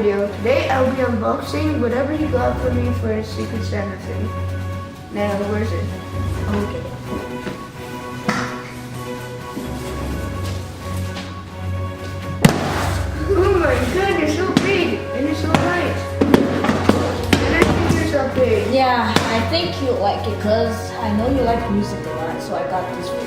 video. Today I'll be unboxing whatever he got for me for his Secret Santa thing. Now, where's it? Okay. Oh my god, you're so big and you're so light. And I think you're so big. Yeah, I think you like it because I know you like music a lot, so I got this for you.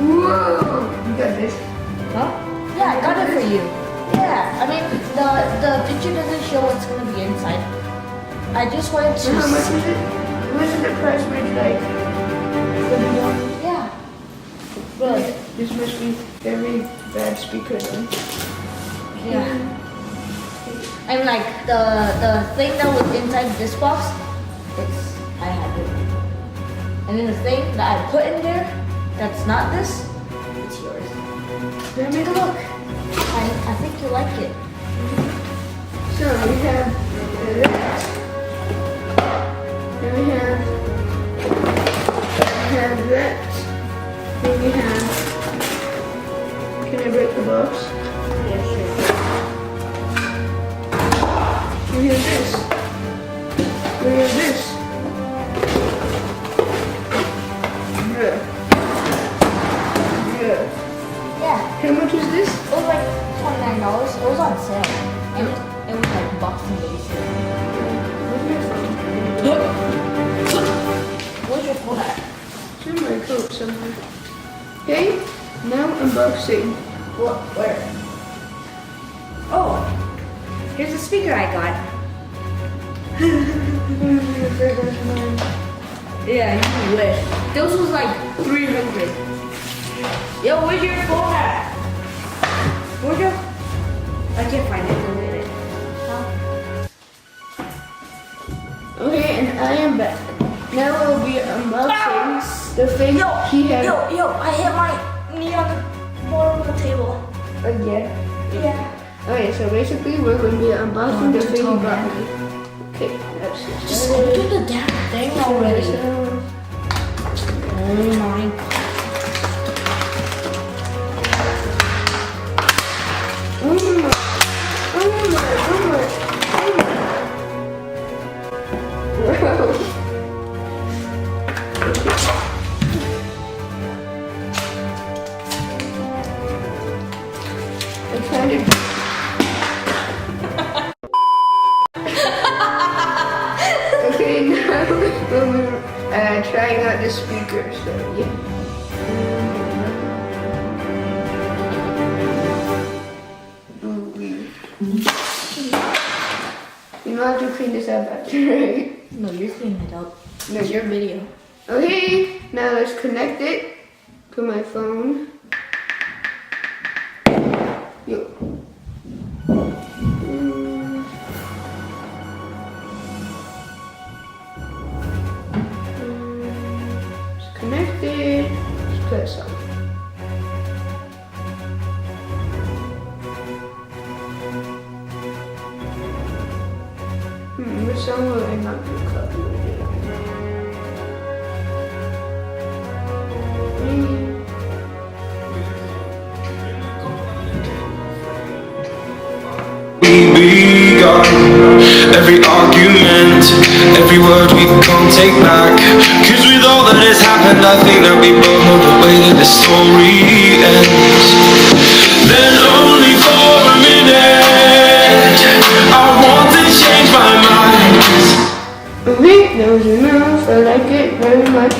Whoa! You got this? Huh? Yeah, I got it for you. Yeah, I mean, the picture doesn't show what's going to be inside. I just wanted to... How much is it? What is the price range like? Yeah. Good. This must be very bad speaker then. Yeah. And like the thing that was inside this box, I have it. And then the thing that I put in there, that's not this, it's yours. Take a look. I think you like it. So we have that. Then we have that. Then we have. Can I break the box? Yeah, sure. We have this. We have this. Yeah. Yeah. Yeah. How much is this? It was like $29. It was on sale. And it was like Boxing Day sale. Where's my phone? Where's your phone at? It's in my coat somewhere. Okay, now unboxing. What? Where? Oh, here's a speaker I got. Yeah, you wish. This was like 300. Yo, where's your phone at? Where's your... I can't find it in a minute. Huh? Okay, and I am back. Now we'll be unboxing the thing he had. Yo, I hit my knee on the bottom of the table. Again? Yeah. Okay, so basically we're going to be unboxing the thing he brought me. Okay, let's Just open the damn thing already. So, Oh my god. oh my, oh my, oh my, oh my. Wow. I kind of. Okay, now we're trying out the speaker, so yeah. You know how to clean this up after, right? No, you're cleaning it up. No, It's your video. Okay, now let's connect it to my phone. Yo. It's connected. Let's play a song. Which song will I not be copyrighted? Every argument, every word we can't take back. Cause with all that has happened, I think that we both know the way that the story ends. Then only for a minute, I want to change my mind. Okay, that was enough. I like it very much.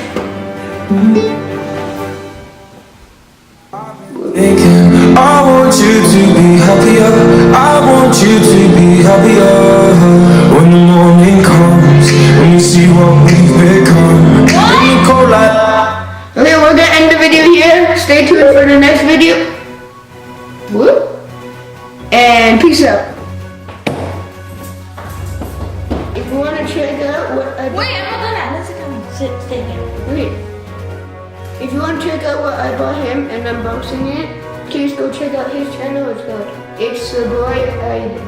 I want you to be happier. I want you to be happier. When the morning comes, when you see what we've become. In the cold light. Okay, we're gonna end the video here. Stay tuned for the next video. Whoop. And peace out. If you wanna check out what I Wait, I'm not done. Let's stay here. wait. If you wanna check out what I bought him and unboxing it, please go check out his channel. It's called It's the Boy Iden.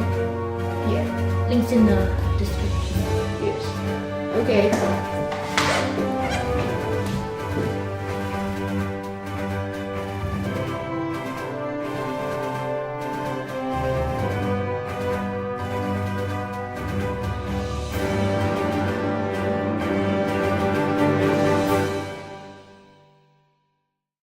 Yeah. Links in the description. Yes. Okay.